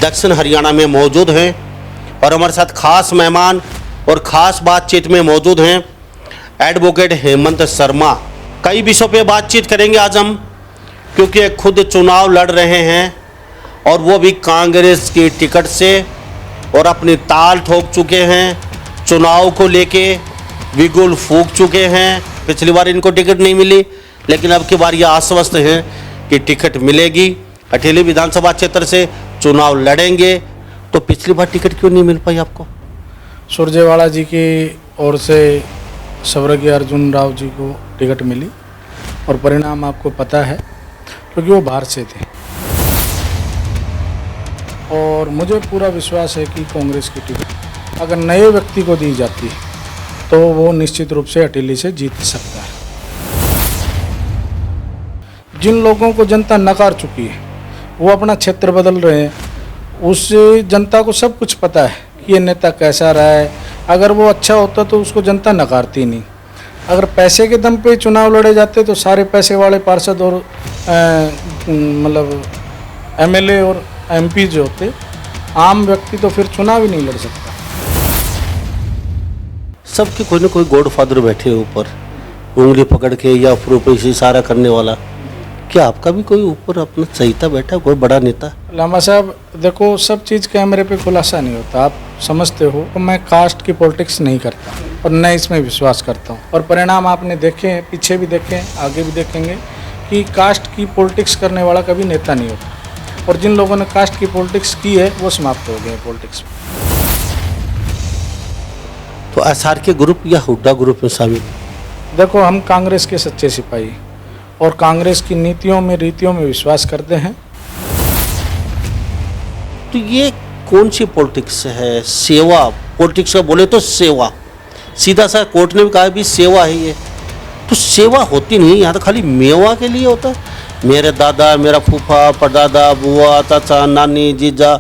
दक्षिण हरियाणा में मौजूद हैं और हमारे साथ खास मेहमान और ख़ास बातचीत में मौजूद हैं एडवोकेट हेमंत शर्मा। कई विषयों पे बातचीत करेंगे आज हम, क्योंकि ये खुद चुनाव लड़ रहे हैं और वो भी कांग्रेस की टिकट से और अपनी ताल ठोक चुके हैं। चुनाव को लेके बिगुल फूंक चुके हैं। पिछली बार इनको टिकट नहीं मिली, लेकिन अब की बार ये आश्वस्त हैं कि टिकट मिलेगी। अटेली विधानसभा क्षेत्र से चुनाव लड़ेंगे। तो पिछली बार टिकट क्यों नहीं मिल पाई आपको? सुरजेवाला जी की ओर से स्वर्गीय अर्जुन राव जी को टिकट मिली और परिणाम आपको पता है, क्योंकि वो बाहर से थे। और मुझे पूरा विश्वास है कि कांग्रेस की टिकट अगर नए व्यक्ति को दी जाती है तो वो निश्चित रूप से अटेली से जीत सकता है। जिन लोगों को जनता नकार चुकी है वो अपना क्षेत्र बदल रहे हैं। उस जनता को सब कुछ पता है कि ये नेता कैसा रहा है। अगर वो अच्छा होता तो उसको जनता नकारती नहीं। अगर पैसे के दम पे चुनाव लड़े जाते तो सारे पैसे वाले पार्षद और मतलब एमएलए और एमपी जो होते, आम व्यक्ति तो फिर चुनाव ही नहीं लड़ सकता। सबके कोई ना कोई गॉड फादर बैठे हैं ऊपर, उंगली पकड़ के या ऊपर से इशारा करने वाला। क्या आपका भी कोई ऊपर अपना चहीता बैठा, कोई बड़ा नेता? लामा साहब देखो, सब चीज़ कैमरे पे खुलासा नहीं होता, आप समझते हो। तो मैं कास्ट की पॉलिटिक्स नहीं करता और न इसमें विश्वास करता हूँ। और परिणाम आपने देखे हैं, पीछे भी देखे हैं, आगे भी देखेंगे कि कास्ट की पॉलिटिक्स करने वाला कभी नेता नहीं होता। और जिन लोगों ने कास्ट की पॉलिटिक्स की है वो समाप्त हो गए हैं पॉलिटिक्स में। तो एसआर के ग्रुप या हुड्डा ग्रुप में शामिल? देखो, हम कांग्रेस के सच्चे सिपाही और कांग्रेस की नीतियों में रीतियों में विश्वास करते हैं। तो ये कौन सी पॉलिटिक्स है? सेवा पॉलिटिक्स का बोले तो सेवा, सीधा सा कोर्ट ने भी कहा भी सेवा है ये। तो सेवा होती नहीं, यहाँ तो खाली मेवा के लिए होता है। मेरे दादा, मेरा फूफा, परदादा, बुआ, चाचा, नानी, जीजा,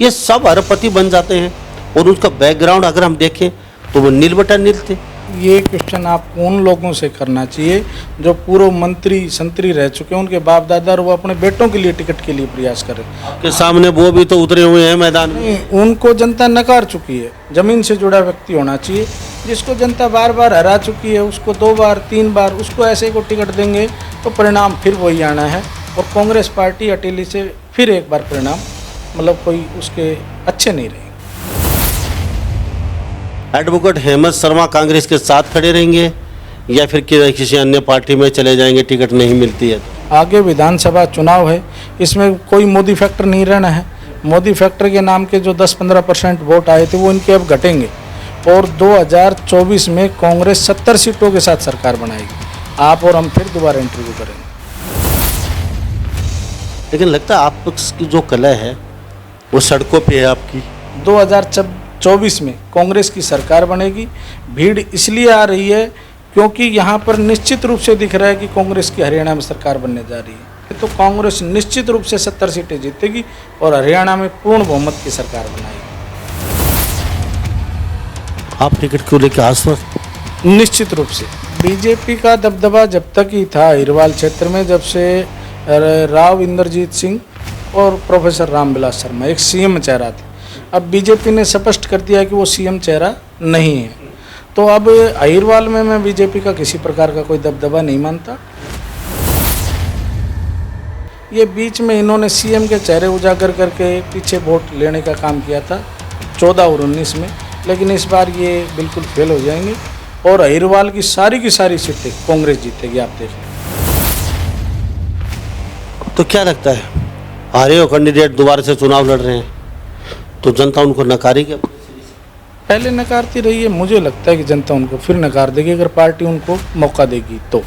ये सब अरबपति बन जाते हैं। और उसका बैकग्राउंड अगर हम देखें तो वो नील बटा नील थे। ये क्वेश्चन आपको उन लोगों से करना चाहिए जो पूर्व मंत्री संतरी रह चुके हैं, उनके बाप दादा, और वो अपने बेटों के लिए टिकट के लिए प्रयास करें। के सामने वो भी तो उतरे हुए हैं मैदान में। उनको जनता नकार चुकी है। जमीन से जुड़ा व्यक्ति होना चाहिए। जिसको जनता बार बार हरा चुकी है उसको 2 बार 3 बार उसको ऐसे को टिकट देंगे तो परिणाम फिर वही आना है। और कांग्रेस पार्टी अटेली से फिर एक बार परिणाम मतलब कोई उसके अच्छे नहीं रहे। एडवोकेट हेमंत शर्मा कांग्रेस के साथ खड़े रहेंगे या फिर किसी अन्य पार्टी में चले जाएंगे टिकट नहीं मिलती है? आगे विधानसभा चुनाव है, इसमें कोई मोदी फैक्टर नहीं रहना है। मोदी फैक्टर के नाम के जो 10-15% वोट आए थे वो इनके अब घटेंगे और 2024 में कांग्रेस 70 सीटों के साथ सरकार बनाएगी। आप और हम फिर दोबारा इंटरव्यू करेंगे। लेकिन लगता है आपकी जो कला है वो सड़कों पे है आपकी। 2024 में कांग्रेस की सरकार बनेगी। भीड़ इसलिए आ रही है क्योंकि यहाँ पर निश्चित रूप से दिख रहा है कि कांग्रेस की हरियाणा में सरकार बनने जा रही है। तो कांग्रेस निश्चित रूप से 70 सीटें जीतेगी और हरियाणा में पूर्ण बहुमत की सरकार बनाएगी। आप टिकट क्यों लेके आश्वस्त? निश्चित रूप से बीजेपी का दबदबा जब तक ही था अहिरवाल क्षेत्र में, जब से राव इंद्रजीत सिंह और प्रोफेसर रामविलास शर्मा एक सीएम चेहरा थे। अब बीजेपी ने स्पष्ट कर दिया कि वो सीएम चेहरा नहीं है। तो अब अहिरवाल में मैं बीजेपी का किसी प्रकार का कोई दबदबा नहीं मानता। ये बीच में इन्होंने सीएम के चेहरे उजागर करके पीछे वोट लेने का काम किया था 14 और 19 में, लेकिन इस बार ये बिल्कुल फेल हो जाएंगे और अहिरवाल की सारी सीटें कांग्रेस जीतेगी। आप देख लें। तो क्या लगता है, हारे हो कैंडिडेट दोबारा से चुनाव लड़ रहे हैं तो जनता उनको नकारेगी? पहले नकारती रही है, मुझे लगता है कि जनता उनको फिर नकार देगी अगर पार्टी उनको मौका देगी तो।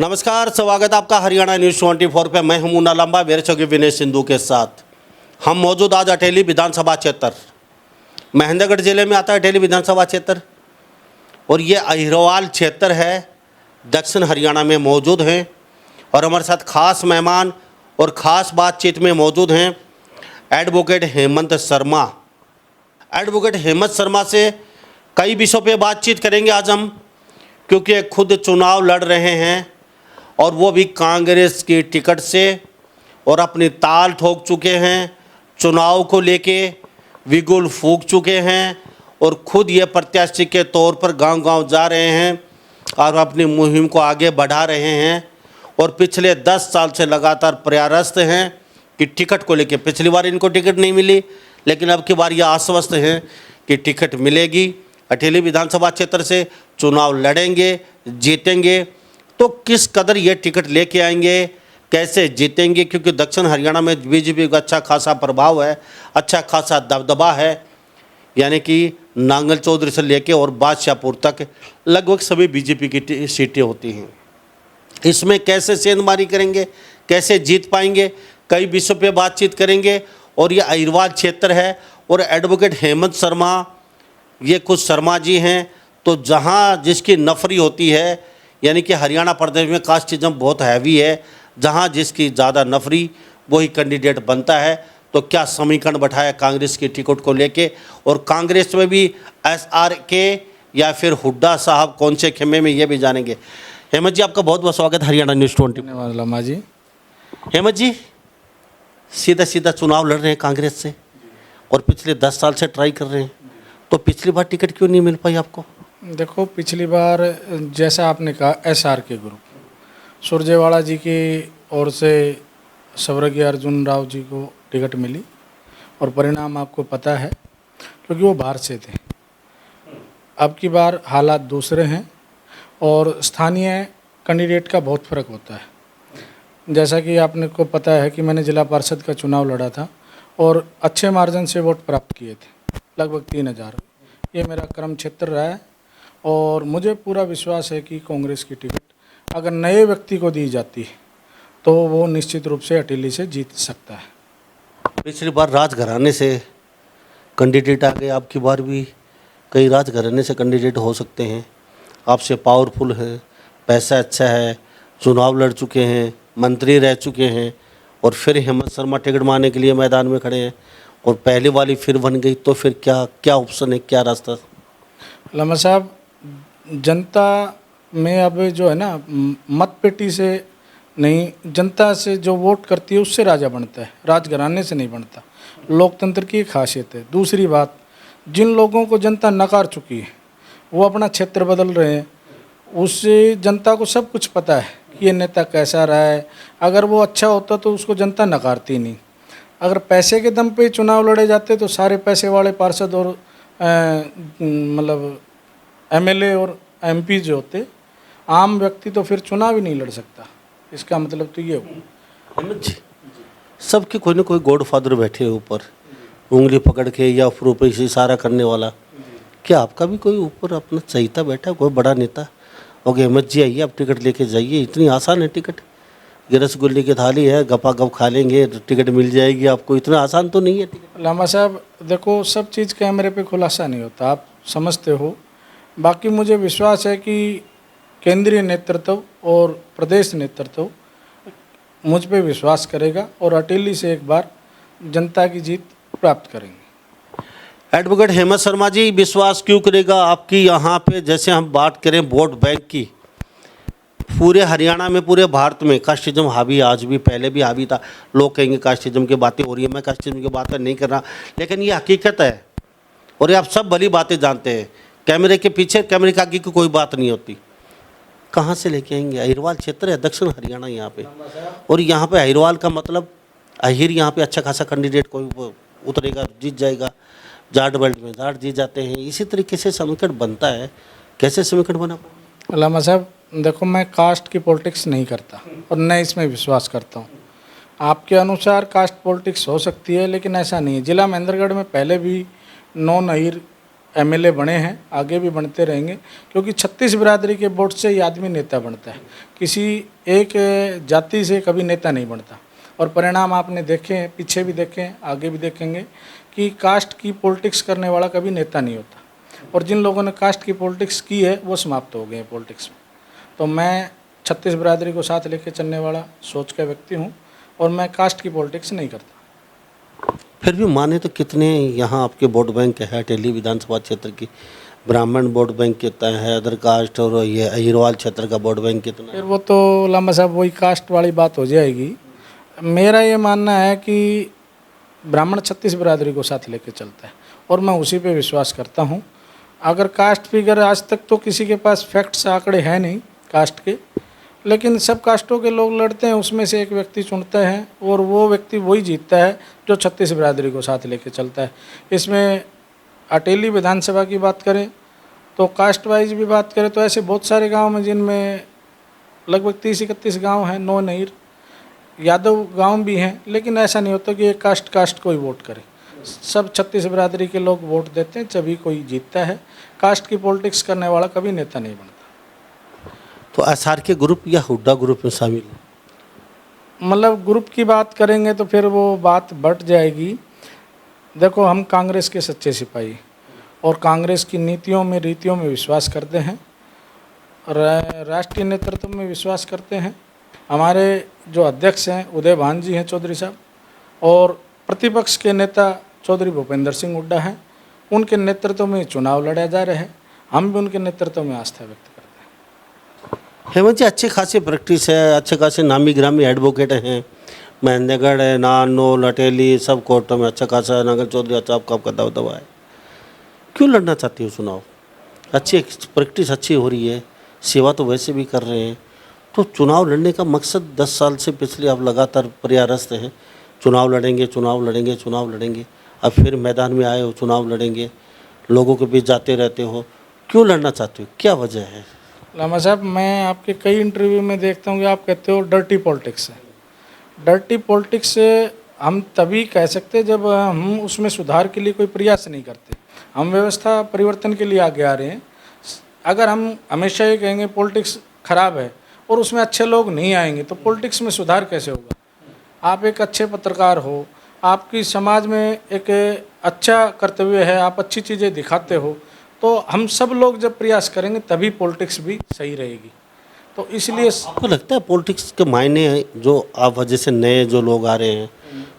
नमस्कार, स्वागत आपका हरियाणा न्यूज़ 24 पे। मैं हूं मुन्ना लंबा, मेरे चौकी विनय सिंधु के साथ। हम मौजूद आज अटेली विधानसभा क्षेत्र, महेंद्रगढ़ जिले में आता है अटेली विधानसभा क्षेत्र, और ये अहिरवाल क्षेत्र है, दक्षिण हरियाणा में मौजूद हैं। और हमारे साथ खास मेहमान और ख़ास बातचीत में मौजूद हैं एडवोकेट हेमंत शर्मा। एडवोकेट हेमंत शर्मा से कई विषयों पे बातचीत करेंगे आज हम, क्योंकि ये खुद चुनाव लड़ रहे हैं और वो भी कांग्रेस की टिकट से और अपनी ताल ठोक चुके हैं, चुनाव को लेके बिगुल फूंक चुके हैं और खुद ये प्रत्याशी के तौर पर गांव-गांव जा रहे हैं और अपनी मुहिम को आगे बढ़ा रहे हैं और पिछले 10 साल से लगातार प्रयासरत हैं कि टिकट को लेके। पिछली बार इनको टिकट नहीं मिली, लेकिन अब की बार ये आश्वस्त हैं कि टिकट मिलेगी। अटेली विधानसभा क्षेत्र से चुनाव लड़ेंगे, जीतेंगे। तो किस कदर ये टिकट लेके आएंगे, कैसे जीतेंगे, क्योंकि दक्षिण हरियाणा में बीजेपी का अच्छा खासा प्रभाव है, अच्छा खासा दबदबा है। यानी कि नांगल चौधरी से लेके और बादशाहपुर तक लगभग सभी बीजेपी की सीटें होती हैं। इसमें कैसे सेंधमारी करेंगे, कैसे जीत पाएंगे, कई विषयों पे बातचीत करेंगे। और ये अहिरवाल क्षेत्र है और एडवोकेट हेमंत शर्मा, ये कुछ शर्मा जी हैं, तो जहाँ जिसकी नफरी होती है, यानी कि हरियाणा प्रदेश में कास्टिज्म बहुत हैवी है, जहाँ जिसकी ज़्यादा नफरी वही कैंडिडेट बनता है। तो क्या समीकरण बैठाया कांग्रेस की टिकट को लेके, और कांग्रेस में भी SRK या फिर हुड्डा साहब कौन से खेमे में, ये भी जानेंगे। हेमंत जी, आपका बहुत बहुत स्वागत हरियाणा न्यूज़ 20। धन्यवाद लम्मा जी। हेमंत जी, सीधा सीधा चुनाव लड़ रहे हैं कांग्रेस से और पिछले 10 साल से ट्राई कर रहे हैं, तो पिछली बार टिकट क्यों नहीं मिल पाई आपको? देखो, पिछली बार जैसा आपने कहा SRK ग्रुप, सुरजेवाला जी की ओर से स्वर्गीय अर्जुन राव जी को टिकट मिली और परिणाम आपको पता है, क्योंकि वो बाहर से थे। अब की बार हालात दूसरे हैं और स्थानीय कैंडिडेट का बहुत फ़र्क होता है। जैसा कि आपने को पता है कि मैंने जिला पार्षद का चुनाव लड़ा था और अच्छे मार्जिन से वोट प्राप्त किए थे, लगभग 3000। ये मेरा कर्म क्षेत्र रहा है और मुझे पूरा विश्वास है कि कांग्रेस की टिकट अगर नए व्यक्ति को दी जाती है तो वो निश्चित रूप से अटेली से जीत सकता है। पिछली बार राजघराने से कैंडिडेट आ गए, आपकी बार भी कई राजघराने से कैंडिडेट हो सकते हैं। आपसे पावरफुल है, पैसा अच्छा है, चुनाव लड़ चुके हैं, मंत्री रह चुके हैं और फिर हेमंत शर्मा टिकट मारने के लिए मैदान में खड़े हैं और पहले वाली फिर बन गई, तो फिर क्या क्या ऑप्शन है, क्या रास्ता? लम्मा साहब, जनता में अब जो है ना, मत पेटी से नहीं, जनता से जो वोट करती है उससे राजा बनता है, राजघराने से नहीं बनता। लोकतंत्र की एक खासियत है। दूसरी बात, जिन लोगों को जनता नकार चुकी है वो अपना क्षेत्र बदल रहे हैं, उससे जनता को सब कुछ पता है कि ये नेता कैसा रहा है। अगर वो अच्छा होता तो उसको जनता नकारती नहीं। अगर पैसे के दम पे चुनाव लड़े जाते तो सारे पैसे वाले पार्षद और मतलब MLA और MP जो होते, आम व्यक्ति तो फिर चुनाव ही नहीं लड़ सकता। इसका मतलब तो ये हो। हेमंत जी, सबके कोई ना कोई गॉडफादर बैठे हैं ऊपर, उंगली पकड़ के या फिर ऊपर से इशारा करने वाला। क्या आपका भी कोई ऊपर अपना चहीता बैठा, कोई बड़ा नेता? ओके हेमंत जी, आइए, आप टिकट लेके जाइए। इतनी आसान है टिकट? ये रसगुल्ले की थाली है, गपा गप खा लेंगे तो टिकट मिल जाएगी आपको। इतना आसान तो नहीं है टिकट। लामा साहब, देखो, सब चीज़ कैमरे पे खुलासा नहीं होता, आप समझते हो। बाकी मुझे विश्वास है कि केंद्रीय नेतृत्व और प्रदेश नेतृत्व मुझ पे विश्वास करेगा और अटेली से एक बार जनता की जीत प्राप्त करेंगे। एडवोकेट हेमंत शर्मा जी, विश्वास क्यों करेगा आपकी यहाँ पे? जैसे हम बात करें वोट बैंक की, पूरे हरियाणा में, पूरे भारत में कास्टिज्म हावी, आज भी, पहले भी हावी था। लोग कहेंगे कास्टिज्म की बातें हो रही है, मैं कास्टिज्म की बातें नहीं कर रहा, लेकिन ये हकीकत है और ये आप सब भली बातें जानते हैं। कैमरे के पीछे, कैमरे के आगे की कोई बात नहीं होती। कहाँ से लेके आएंगे? अहिरवाल क्षेत्र है, दक्षिण हरियाणा यहाँ पे, और यहाँ पे अहिरवाल का मतलब अहिर, यहाँ पे अच्छा खासा कैंडिडेट कोई उतरेगा, जीत जाएगा। जाट बेल्ट में जाट जीत जाते हैं। इसी तरीके से समीकरण बनता है। कैसे समीकरण बना? लामा साहब, देखो, मैं कास्ट की पॉलिटिक्स नहीं करता और न इसमें विश्वास करता हूँ। आपके अनुसार कास्ट पॉलिटिक्स हो सकती है, लेकिन ऐसा नहीं है। जिला महेंद्रगढ़ में पहले भी 9 अहिर MLA बने हैं, आगे भी बनते रहेंगे, क्योंकि 36 बिरादरी के वोट से ये आदमी नेता बनता है। किसी एक जाति से कभी नेता नहीं बनता। और परिणाम आपने देखे हैं, पीछे भी देखे हैं, आगे भी देखेंगे कि कास्ट की पॉलिटिक्स करने वाला कभी नेता नहीं होता। और जिन लोगों ने कास्ट की पॉलिटिक्स की है वो समाप्त हो गए हैं पॉलिटिक्स में। तो मैं 36 बिरादरी को साथ लेके चलने वाला सोच का व्यक्ति हूँ और मैं कास्ट की पॉलिटिक्स नहीं करता। फिर भी माने तो कितने यहाँ आपके वोट बैंक है अटेली विधानसभा क्षेत्र की? ब्राह्मण वोट बैंक कितना है, अदर कास्ट, और ये अहिरवाल क्षेत्र का वोट बैंक कितना है? फिर वो तो लामा साहब वही कास्ट वाली बात हो जाएगी। मेरा ये मानना है कि ब्राह्मण छत्तीस बिरादरी को साथ लेके चलता है और मैं उसी पे विश्वास करता हूँ। अगर कास्ट फिगर आज तक तो किसी के पास फैक्ट्स आंकड़े हैं नहीं कास्ट के, लेकिन सब कास्टों के लोग लड़ते हैं, उसमें से एक व्यक्ति चुनता है और वो व्यक्ति वही जीतता है जो छत्तीस बिरादरी को साथ लेके चलता है। इसमें अटेली विधानसभा की बात करें तो कास्ट वाइज भी बात करें तो ऐसे बहुत सारे गांव हैं जिनमें लगभग 30-31 गांव हैं, नो नहीर यादव गांव भी हैं, लेकिन ऐसा नहीं होता कि एक कास्ट कोई वोट करे। सब छत्तीस बिरादरी के लोग वोट देते हैं, तभी कोई जीतता है। कास्ट की पॉलिटिक्स करने वाला कभी नेता नहीं बनता। तो एसआर के ग्रुप या हुड्डा ग्रुप में शामिल है? मतलब ग्रुप की बात करेंगे तो फिर वो बात बढ़ जाएगी। देखो, हम कांग्रेस के सच्चे सिपाही और कांग्रेस की नीतियों में रीतियों में विश्वास करते हैं, राष्ट्रीय नेतृत्व में विश्वास करते हैं। हमारे जो अध्यक्ष हैं उदय भान जी हैं चौधरी साहब, और प्रतिपक्ष के नेता चौधरी भूपेंद्र सिंह हुड्डा हैं। उनके नेतृत्व में चुनाव लड़ा जा रहे हैं, हम भी उनके नेतृत्व में आस्था व्यक्त करते हैं। हेमंत जी, अच्छे खासे प्रैक्टिस है, अच्छे खासे नामी ग्रामी एडवोकेट हैं, महेंद्रगढ़ है, नानोल, अटेली, सब कोर्टों में अच्छा खासा नगर चौधरी अच्छा आपका दबदबा है। क्यों लड़ना चाहती हो चुनाव? अच्छी प्रैक्टिस अच्छी हो रही है, सेवा तो वैसे भी कर रहे हैं, तो चुनाव लड़ने का मकसद 10 साल से पिछले आप लगातार प्रयासरत हैं, चुनाव लड़ेंगे चुनाव लड़ेंगे चुनाव लड़ेंगे, अब फिर मैदान में आए हो, चुनाव लड़ेंगे, लोगों के बीच जाते रहते हो, क्यों लड़ना चाहते हो, क्या वजह है? लामा साहब, मैं आपके कई इंटरव्यू में देखता हूँ कि आप कहते हो डर्टी पॉलिटिक्स है। डर्टी पॉलिटिक्स हम तभी कह सकते जब हम उसमें सुधार के लिए कोई प्रयास नहीं करते। हम व्यवस्था परिवर्तन के लिए आगे आ रहे हैं। अगर हम हमेशा ये कहेंगे पॉलिटिक्स खराब है और उसमें अच्छे लोग नहीं आएंगे तो पॉलिटिक्स में सुधार कैसे होगा? आप एक अच्छे पत्रकार हो, आपकी समाज में एक अच्छा कर्तव्य है, आप अच्छी चीज़ें दिखाते हो, तो हम सब लोग जब प्रयास करेंगे तभी पॉलिटिक्स भी सही रहेगी। तो इसलिए आपको लगता है पॉलिटिक्स के मायने जो आप वजह से नए जो लोग आ रहे हैं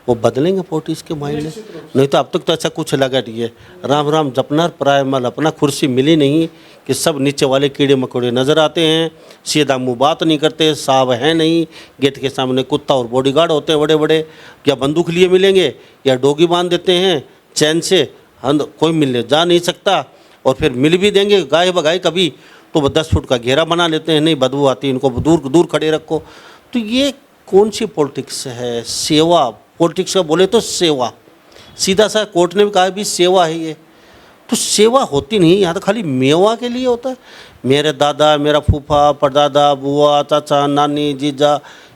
वो बदलेंगे पॉलिटिक्स के मायने? नहीं तो अब तक तो ऐसा कुछ लगा नहीं है, राम राम जपना प्राय मल अपना, कुर्सी मिली नहीं कि सब नीचे वाले कीड़े मकोड़े नज़र आते हैं, सीधा मुँह बात नहीं करते, साहब है नहीं, गेट के सामने कुत्ता और बॉडीगार्ड होते हैं बड़े बड़े, या बंदूक लिए मिलेंगे या डोगी बांध देते हैं चैन से, कोई मिलने जा नहीं सकता, और फिर मिल भी देंगे गाय बगाए कभी तो 10 फुट का घेरा बना लेते हैं, नहीं बदबू आती है, इनको दूर दूर खड़े रखो। तो ये कौन सी पॉलिटिक्स है? सेवा पॉलिटिक्स का बोले तो सेवा, सीधा सा कोर्ट ने भी कहा भी सेवा है ये, तो सेवा होती नहीं, यहाँ तो खाली मेवा के लिए होता है। मेरे दादा, मेरा फूफा, परदादा, बुआ, चाचा, नानी, जीजा,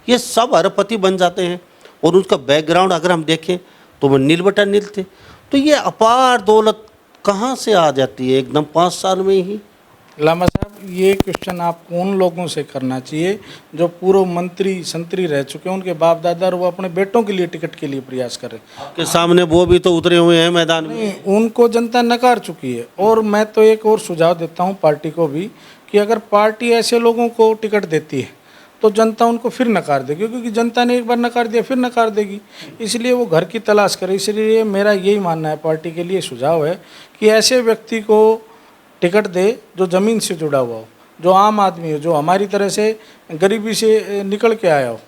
ये सब अरबपति बन जाते हैं, और उसका बैकग्राउंड अगर हम देखें तो वो नील बटा नील थे। तो ये अपार दौलत कहाँ से आ जाती है एकदम 5 साल में ही? लामा साहब, ये क्वेश्चन आपको उन लोगों से करना चाहिए जो पूर्व मंत्री संतरी रह चुके हैं, उनके बाप दादा, और वो अपने बेटों के लिए टिकट के लिए प्रयास कर रहे हैं। आपके सामने वो भी तो उतरे हुए हैं मैदान में। उनको जनता नकार चुकी है। और मैं तो एक और सुझाव देता हूँ पार्टी को भी कि अगर पार्टी ऐसे लोगों को टिकट देती है तो जनता उनको फिर नकार देगी, क्योंकि जनता ने एक बार नकार दिया फिर नकार देगी, इसलिए वो घर की तलाश करे। इसलिए मेरा यही मानना है, पार्टी के लिए सुझाव है कि ऐसे व्यक्ति को टिकट दे जो ज़मीन से जुड़ा हुआ हो, जो आम आदमी हो, जो हमारी तरह से गरीबी से निकल के आया हो।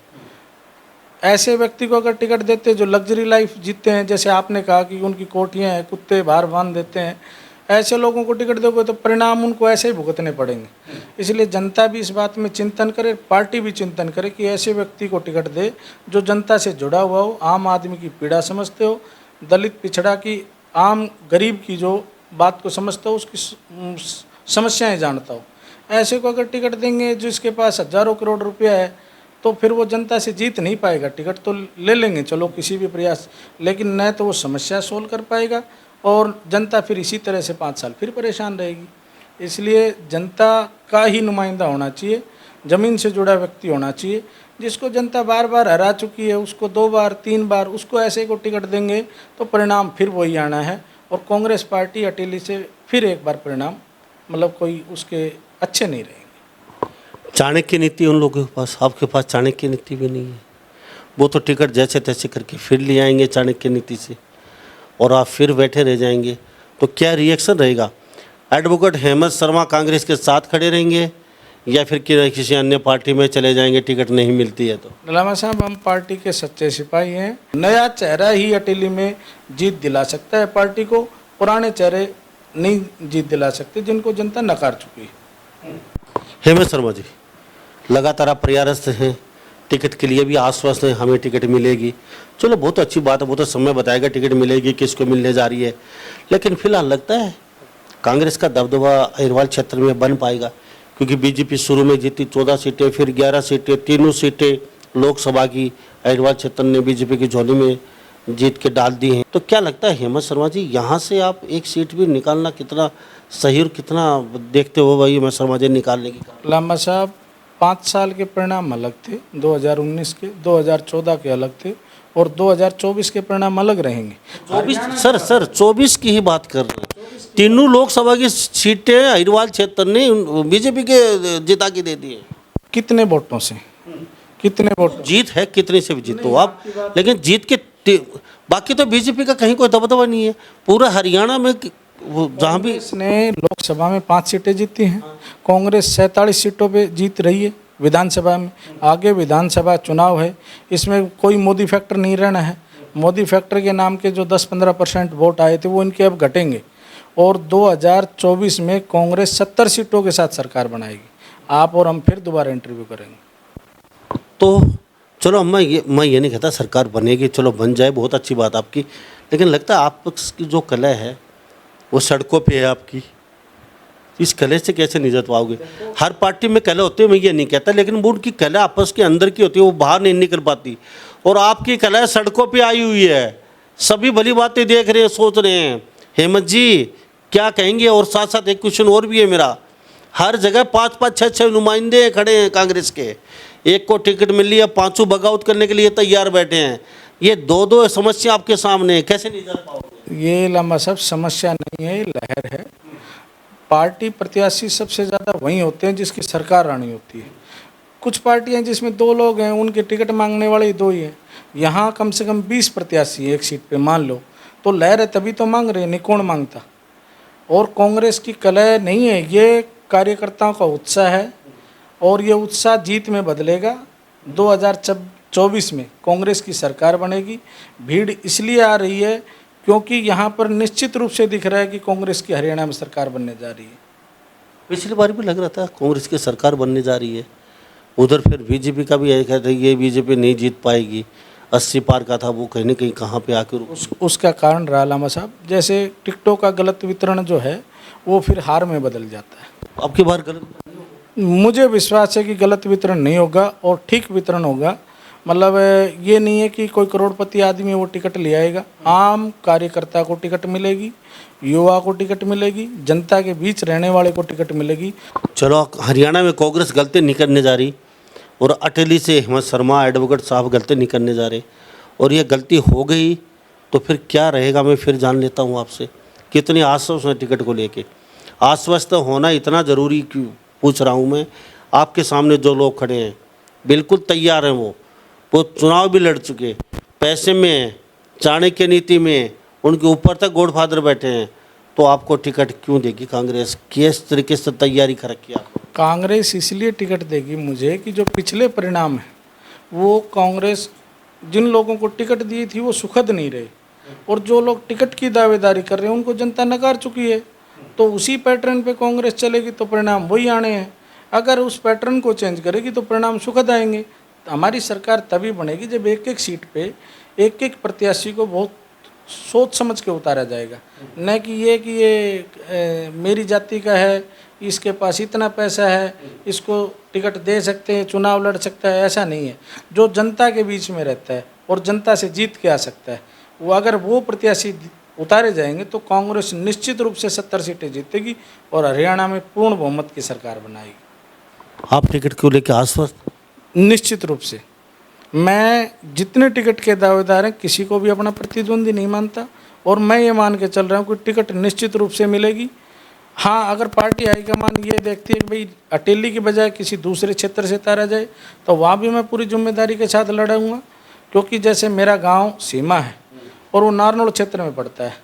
ऐसे व्यक्ति को अगर टिकट देते जो लग्जरी लाइफ जीते हैं, जैसे आपने कहा कि उनकी कोठियाँ हैं, कुत्ते बाहर बांध देते हैं, ऐसे लोगों को टिकट दोगे तो परिणाम उनको ऐसे ही भुगतने पड़ेंगे। इसलिए जनता भी इस बात में चिंतन करे, पार्टी भी चिंतन करे कि ऐसे व्यक्ति को टिकट दे जो जनता से जुड़ा हुआ हो, आम आदमी की पीड़ा समझते हो, दलित पिछड़ा की, आम गरीब की जो बात को समझता हो, उसकी समस्याएं जानता हो। ऐसे को अगर टिकट देंगे जिसके पास हजारों करोड़ रुपया है तो फिर वो जनता से जीत नहीं पाएगा। टिकट तो ले लेंगे चलो किसी भी प्रयास, लेकिन न तो वो समस्या सोल्व कर पाएगा, और जनता फिर इसी तरह से 5 साल फिर परेशान रहेगी। इसलिए जनता का ही नुमाइंदा होना चाहिए, ज़मीन से जुड़ा व्यक्ति होना चाहिए, जिसको जनता बार बार हरा चुकी है, उसको 2 बार 3 बार उसको ऐसे को टिकट देंगे तो परिणाम फिर वही आना है, और कांग्रेस पार्टी अटेली से फिर एक बार परिणाम मतलब कोई उसके अच्छे नहीं रहेंगे। चाणक्य नीति उन लोगों के पास, आपके पास चाणक्य नीति भी नहीं है। वो तो टिकट जैसे तैसे करके फिर ले आएंगे चाणक्य नीति से, और आप फिर बैठे रह जाएंगे। तो क्या रिएक्शन रहेगा? एडवोकेट हेमंत शर्मा कांग्रेस के साथ खड़े रहेंगे या फिर किसी अन्य पार्टी में चले जाएंगे टिकट नहीं मिलती है तो? लामा साहब, हम पार्टी के सच्चे सिपाही हैं। नया चेहरा ही अटेली में जीत दिला सकता है पार्टी को, पुराने चेहरे नहीं जीत दिला सकते जिनको जनता नकार चुकी है। हेमंत शर्मा जी, लगातार आप प्रयासरत हैं, टिकट के लिए भी आश्वस्त हैं हमें टिकट मिलेगी। चलो बहुत अच्छी बात है, बहुत समय बताएगा टिकट मिलेगी, किसको मिलने जा रही है। लेकिन फिलहाल लगता है कांग्रेस का दबदबा अहिरवाल क्षेत्र में बन पाएगा, क्योंकि बीजेपी शुरू में जीती 14 सीटें, फिर 11 सीटें, तीनों सीटें लोकसभा की अहिरवाल क्षेत्र ने बीजेपी की झोली में जीत के डाल दी हैं। तो क्या लगता है हेमंत शर्मा जी, यहाँ से आप एक सीट भी निकालना कितना सही और कितना देखते हो भाई हेमंत शर्मा जी निकालने की? लामा साहब, 5 साल के परिणाम अलग थे, 2019 के, 2014 के अलग थे और 2024 के परिणाम अलग रहेंगे। 24 की ही बात कर रहे हैं। तीनों लोकसभा की सीटें अहिरवाल क्षेत्र ने बीजेपी के जिता के दे दी है। कितने वोटों से? कितने वोट? जीत है कितने से भी जीतो आप, लेकिन जीत के बाकी तो बीजेपी का कहीं कोई दबदबा नहीं है। पूरा हरियाणा में जहाँ भी इसने लोकसभा में 5 सीटें जीती हैं, कांग्रेस 47 सीटों पे जीत रही है विधानसभा में। आगे विधानसभा चुनाव है, इसमें कोई मोदी फैक्टर नहीं रहना है। मोदी फैक्टर के नाम के जो 10-15% वोट आए थे वो इनके अब घटेंगे और 2024 में कांग्रेस 70 सीटों के साथ सरकार बनाएगी। आप और हम फिर दोबारा इंटरव्यू करेंगे। तो चलो मैं ये नहीं कहता सरकार बनेगी, चलो बन जाए, बहुत अच्छी बात आपकी, लेकिन लगता है आपकी जो कला है वो सड़कों पे है आपकी। इस कला से कैसे निजात पाओगे? हर पार्टी में कला होती है, मैं ये नहीं कहता, लेकिन वो उनकी कला आपस के अंदर की होती है, वो बाहर नहीं निकल पाती। और आपकी कला सड़कों पे आई हुई है, सभी भली बातें देख रहे हैं, सोच रहे हैं हेमंत जी क्या कहेंगे। और साथ साथ एक क्वेश्चन और भी है मेरा, हर जगह 5-5, 6-6 नुमाइंदे खड़े हैं कांग्रेस के, एक को टिकट मिल लिया, 5 बगावत करने के लिए तैयार बैठे हैं। ये 2-2 समस्या आपके सामने है, कैसे निजात पाओगे? ये लंबा सब समस्या नहीं है, लहर है। पार्टी प्रत्याशी सबसे ज़्यादा वहीं होते हैं जिसकी सरकार आनी होती है। कुछ पार्टियां जिसमें 2 लोग हैं, उनके टिकट मांगने वाले ही 2 ही हैं। यहाँ कम से कम 20 प्रत्याशी एक सीट पे मान लो, तो लहर है तभी तो मांग रहे हैं, नहीं कौन मांगता। और कांग्रेस की कलह नहीं है, ये कार्यकर्ताओं का उत्साह है और ये उत्साह जीत में बदलेगा। 2024 में कांग्रेस की सरकार बनेगी। भीड़ इसलिए आ रही है क्योंकि यहाँ पर निश्चित रूप से दिख रहा है कि कांग्रेस की हरियाणा में सरकार बनने जा रही है। पिछली बार भी लग रहा था कांग्रेस की सरकार बनने जा रही है, उधर फिर बीजेपी का भी यही कहते ये बीजेपी नहीं जीत पाएगी, 80 पार का था वो कहीं ना कहीं कहाँ पे आकर उसका कारण रहा लामा साहब, जैसे टिकटों का गलत वितरण जो है वो फिर हार में बदल जाता है। आपकी बार गलत? मुझे विश्वास है कि गलत वितरण नहीं होगा और ठीक वितरण होगा। मतलब ये नहीं है कि कोई करोड़पति आदमी वो टिकट ले आएगा, आम कार्यकर्ता को टिकट मिलेगी, युवा को टिकट मिलेगी, जनता के बीच रहने वाले को टिकट मिलेगी। चलो हरियाणा में कांग्रेस गलती नहीं करने जा रही और अटेली से हेमंत शर्मा एडवोकेट साहब गलती नहीं करने जा रहे, और ये गलती हो गई तो फिर क्या रहेगा? मैं फिर जान लेता हूँ आपसे, कितनी आश्वस्त हैं टिकट को लेके? आश्वस्त होना इतना ज़रूरी क्यों पूछ रहा हूँ मैं। आपके सामने जो लोग खड़े हैं बिल्कुल तैयार हैं, वो चुनाव भी लड़ चुके, पैसे में, चाणक्य नीति में उनके ऊपर तक गॉडफादर बैठे हैं, तो आपको टिकट क्यों देगी कांग्रेस? किस तरीके से तैयारी कर रखी है आपको? कांग्रेस इसलिए टिकट देगी मुझे कि जो पिछले परिणाम है वो कांग्रेस जिन लोगों को टिकट दी थी वो सुखद नहीं रहे, और जो लोग टिकट की दावेदारी कर रहे हैं उनको जनता नकार चुकी है। तो उसी पैटर्न पे कांग्रेस चलेगी तो परिणाम वही आने हैं। अगर उस पैटर्न को चेंज करेगी तो परिणाम सुखद आएंगे। तो हमारी सरकार तभी बनेगी जब एक एक सीट पे एक एक प्रत्याशी को बहुत सोच समझ के उतारा जाएगा, न कि ये मेरी जाति का है, इसके पास इतना पैसा है, इसको टिकट दे सकते हैं, चुनाव लड़ सकता है, ऐसा नहीं है। जो जनता के बीच में रहता है और जनता से जीत के आ सकता है, वो अगर वो प्रत्याशी उतारे जाएंगे तो कांग्रेस निश्चित रूप से 70 सीटें जीतेगी और हरियाणा में पूर्ण बहुमत की सरकार बनाएगी। आप टिकट को लेकर आश्वस्त? निश्चित रूप से। मैं जितने टिकट के दावेदार हैं किसी को भी अपना प्रतिद्वंदी नहीं मानता, और मैं ये मान के चल रहा हूँ कि टिकट निश्चित रूप से मिलेगी। हाँ, अगर पार्टी हाईकमान ये देखती है कि भाई अटेली की बजाय किसी दूसरे क्षेत्र से तारा जाए तो वहाँ भी मैं पूरी जिम्मेदारी के साथ लड़ाऊँगा, क्योंकि जैसे मेरा गाँव सीमा है और वो नारनौल क्षेत्र में पड़ता है,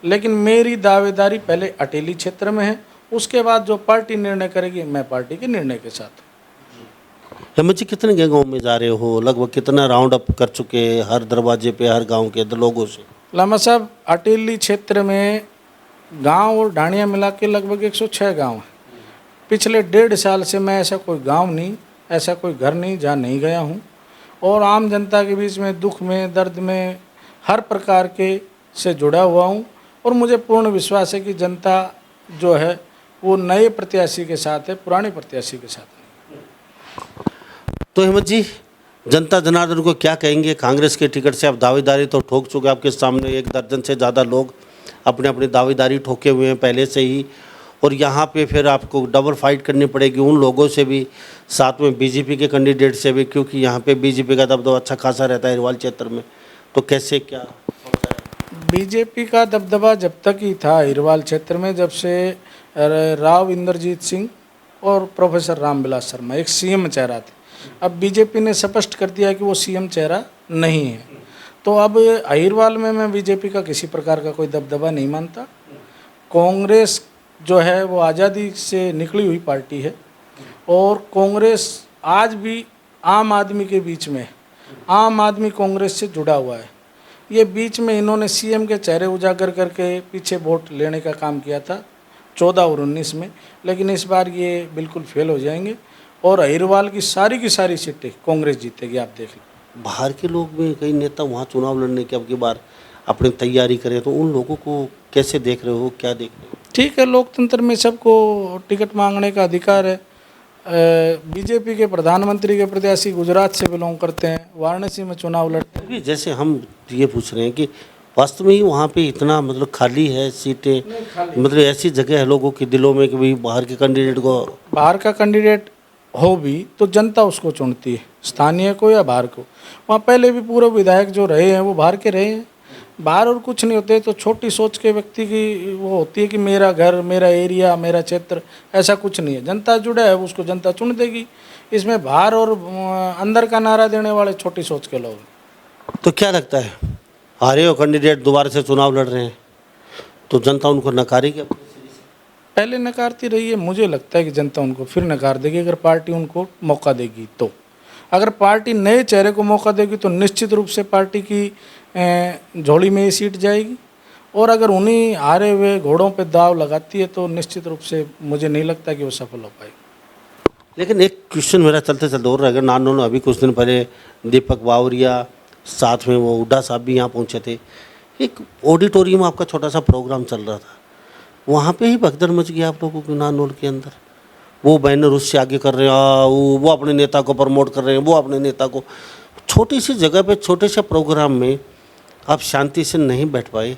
लेकिन मेरी दावेदारी पहले अटेली क्षेत्र में है उसके बाद जो पार्टी निर्णय करेगी, मैं पार्टी के निर्णय के साथ हूँ। हेमंत जी, कितने गाँव में जा रहे हो, लगभग कितना राउंड अप कर चुके हैं हर दरवाजे पे, हर गांव के लोगों से? लामा साहब, अटेली क्षेत्र में गांव और ढाणिया मिला के लगभग 106 गांव हैं। पिछले 1.5 साल से मैं ऐसा कोई गांव नहीं, ऐसा कोई घर नहीं जहाँ नहीं गया हूँ, और आम जनता के बीच में दुख में, दर्द में, हर प्रकार के से जुड़ा हुआ हूँ। और मुझे पूर्ण विश्वास है कि जनता जो है वो नए प्रत्याशी के साथ है, पुराने प्रत्याशी के साथ नहीं। तो हेमंत जी, जनता जनार्दन को क्या कहेंगे? कांग्रेस के टिकट से आप दावेदारी तो ठोक चुके, आपके सामने 1 दर्जन से ज़्यादा लोग अपने अपनी दावेदारी ठोके हुए हैं पहले से ही, और यहाँ पे फिर आपको डबल फाइट करनी पड़ेगी उन लोगों से भी, साथ में बीजेपी के कैंडिडेट से भी, क्योंकि यहाँ पे बीजेपी का दबदबा अच्छा खासा रहता है हिरवाल क्षेत्र में। तो कैसे क्या? बीजेपी का दबदबा जब तक ही था हिरवाल क्षेत्र में, जब से राव इंद्रजीत सिंह और प्रोफेसर रामविलास शर्मा एक सीएम चेहरा थे। अब बीजेपी ने स्पष्ट कर दिया कि वो सीएम चेहरा नहीं है, तो अब अहिरवाल में मैं बीजेपी का किसी प्रकार का कोई दबदबा नहीं मानता। कांग्रेस जो है वो आज़ादी से निकली हुई पार्टी है, और कांग्रेस आज भी आम आदमी के बीच में, आम आदमी कांग्रेस से जुड़ा हुआ है। ये बीच में इन्होंने सीएम के चेहरे उजागर करके पीछे वोट लेने का काम किया था 14 और 19 में, लेकिन इस बार ये बिल्कुल फेल हो जाएंगे, और अहिरवाल की सारी सीटें कांग्रेस जीतेगी, आप देख लो। बाहर के लोग भी, कई नेता वहाँ चुनाव लड़ने की अब की बार अपनी तैयारी करें, तो उन लोगों को कैसे देख रहे हो, क्या देख रहे हो? ठीक है, लोकतंत्र में सबको टिकट मांगने का अधिकार है। बीजेपी के प्रधानमंत्री के प्रत्याशी गुजरात से बिलोंग करते हैं, वाराणसी में चुनाव लड़ते हैं। अभी जैसे हम ये पूछ रहे हैं कि वास्तव में ही वहाँ पे इतना मतलब खाली है सीटें, मतलब ऐसी जगह है लोगों के दिलों में कि भाई बाहर के कैंडिडेट को, बाहर का कैंडिडेट हो भी तो जनता उसको चुनती है, स्थानीय को या बाहर को। वहाँ पहले भी पूर्व विधायक जो रहे हैं वो बाहर के रहे हैं। बाहर और कुछ नहीं होते, तो छोटी सोच के व्यक्ति की वो होती है कि मेरा घर, मेरा एरिया, मेरा क्षेत्र, ऐसा कुछ नहीं है। जनता जुड़ा है, उसको जनता चुन देगी। इसमें बाहर और अंदर का नारा देने वाले छोटी सोच के लोग। तो क्या लगता है, हारे हो कैंडिडेट दोबारा से चुनाव लड़ रहे हैं, तो जनता उनको नकारेगी? पहले नकारती रही है, मुझे लगता है कि जनता उनको फिर नकार देगी अगर पार्टी उनको मौका देगी। तो अगर पार्टी नए चेहरे को मौका देगी तो निश्चित रूप से पार्टी की झोली में ये सीट जाएगी, और अगर उन्हीं हारे हुए घोड़ों पे दाव लगाती है तो निश्चित रूप से मुझे नहीं लगता कि वो सफल हो पाएगी। लेकिन एक क्वेश्चन मेरा चलते चलते और अगर नानो अभी कुछ दिन पहले दीपक बावरिया, साथ में वो हुड्डा साहब भी यहाँ पहुँचे थे, एक ऑडिटोरियम में आपका छोटा सा प्रोग्राम चल रहा था, वहाँ पे ही भगदड़ मच गया आप लोगों के नानोल के अंदर। वो बैनर उससे आगे कर रहे हैं, वो अपने नेता को प्रमोट कर रहे हैं, वो अपने नेता को, छोटी सी जगह पे छोटे से प्रोग्राम में आप शांति से नहीं बैठ पाए,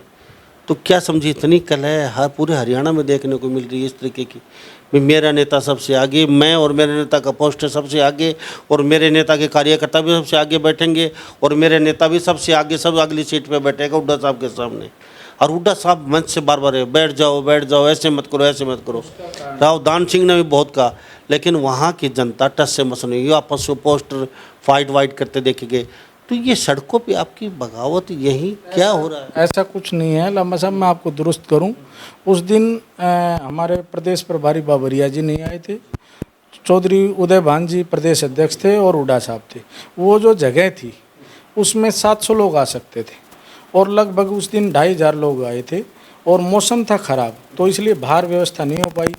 तो क्या समझिए इतनी कलह हर पूरे हरियाणा में देखने को मिल रही है इस तरीके की, भाई मेरा नेता सबसे आगे, मैं और मेरे नेता का पोस्टर सबसे आगे, और मेरे नेता के कार्यकर्ता भी सबसे आगे बैठेंगे, और मेरे नेता भी सबसे आगे, सब अगली सीट पे बैठेगा हुड्डा साहब के सामने। और हुड्डा साहब मंच से बार बार बैठ जाओ, ऐसे मत करो, ऐसे मत करो। राव दान सिंह ने भी बहुत कहा, लेकिन वहाँ की जनता टस से मस नहीं, आपस में पोस्टर फाइट वाइट करते देखे गए। तो ये सड़कों पे आपकी बगावत, यही क्या हो रहा है? ऐसा कुछ नहीं है लामा साहब, मैं आपको दुरुस्त करूं। उस दिन हमारे प्रदेश प्रभारी बाबरिया जी नहीं आए थे, चौधरी उदय भान जी प्रदेश अध्यक्ष थे, और हुड्डा साहब थे। वो जो जगह थी उसमें 700 लोग आ सकते थे, और लगभग उस दिन 2500 लोग आए थे, और मौसम था ख़राब, तो इसलिए बाहर व्यवस्था नहीं हो पाई।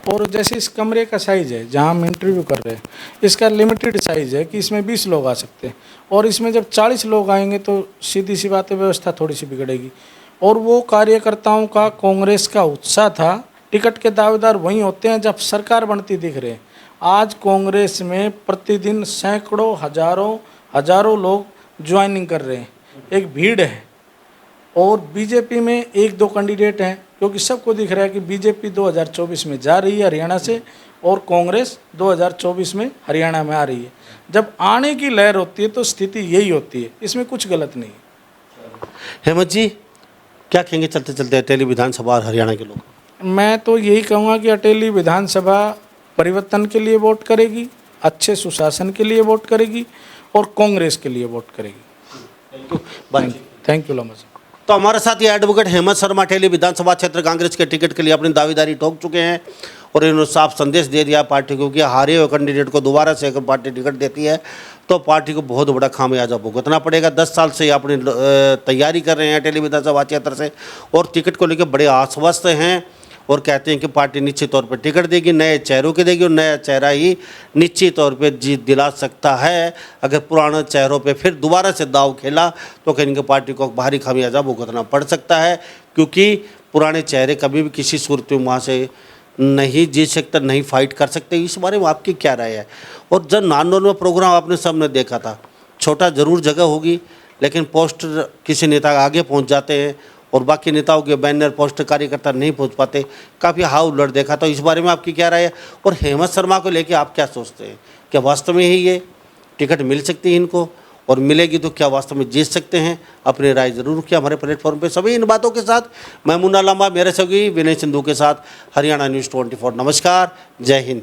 और जैसे इस कमरे का साइज़ है जहां हम इंटरव्यू कर रहे हैं, इसका लिमिटेड साइज़ है कि इसमें 20 लोग आ सकते हैं, और इसमें जब 40 लोग आएंगे तो सीधी सी बात है, व्यवस्था थोड़ी सी बिगड़ेगी। और वो कार्यकर्ताओं का, कांग्रेस का उत्साह था। टिकट के दावेदार वहीं होते हैं जब सरकार बनती दिख रहे हैं। आज कांग्रेस में प्रतिदिन सैकड़ों, हजारों लोग ज्वाइनिंग कर रहे हैं, एक भीड़ है। और बीजेपी में 1-2 कैंडिडेट हैं, क्योंकि सबको दिख रहा है कि बीजेपी 2024 में जा रही है हरियाणा से, और कांग्रेस 2024 में हरियाणा में आ रही है। जब आने की लहर होती है तो स्थिति यही होती है, इसमें कुछ गलत नहीं है। हेमंत जी, क्या कहेंगे चलते चलते अटेली विधानसभा और हरियाणा के लोग? मैं तो यही कहूँगा कि अटेली विधानसभा परिवर्तन के लिए वोट करेगी, अच्छे सुशासन के लिए वोट करेगी, और कांग्रेस के लिए वोट करेगी। Thank you. Thank you Lama साहब। तो हमारे साथ ये एडवोकेट हेमंत शर्मा टेली विधानसभा क्षेत्र कांग्रेस के टिकट के लिए अपनी दावेदारी ठोक चुके हैं और इन्होंने साफ संदेश दे दिया पार्टी को कि हारे हुए कैंडिडेट को दोबारा से अगर पार्टी टिकट देती है तो पार्टी को बहुत बड़ा खामियाजा भुगतना पड़ेगा। 10 साल से अपनी तैयारी कर रहे हैं टेली विधानसभा क्षेत्र से और टिकट को लेकर बड़े आश्वस्त हैं और कहते हैं कि पार्टी निश्चित तौर पर टिकट देगी, नए चेहरों की देगी और नया चेहरा ही निश्चित तौर पे जीत दिला सकता है। अगर पुराने चेहरों पे फिर दोबारा से दाव खेला तो कहीं कि पार्टी को भारी खामियाजा भुगतना पड़ सकता है, क्योंकि पुराने चेहरे कभी भी किसी सूरत में वहाँ से नहीं जीत सकते, नहीं फाइट कर सकते। इस बारे में आपकी क्या राय है? और जब नांदोल में प्रोग्राम आपने सबने देखा था, छोटा ज़रूर जगह होगी लेकिन पोस्टर किसी नेता आगे पहुँच जाते हैं और बाकी नेताओं के बैनर पोस्टर कार्यकर्ता नहीं पहुंच पाते, काफ़ी हाउ उलट देखा। तो इस बारे में आपकी क्या राय है? और हेमंत शर्मा को लेके आप क्या सोचते हैं? क्या वास्तव में ही ये टिकट मिल सकती है इनको, और मिलेगी तो क्या वास्तव में जीत सकते हैं? अपनी राय जरूर किया हमारे प्लेटफॉर्म पे। सभी इन बातों के साथ मैं मुन्ना लांबा, मेरे सहयोगी विनय सिंधु के साथ हरियाणा न्यूज़ 24। नमस्कार, जय हिंद।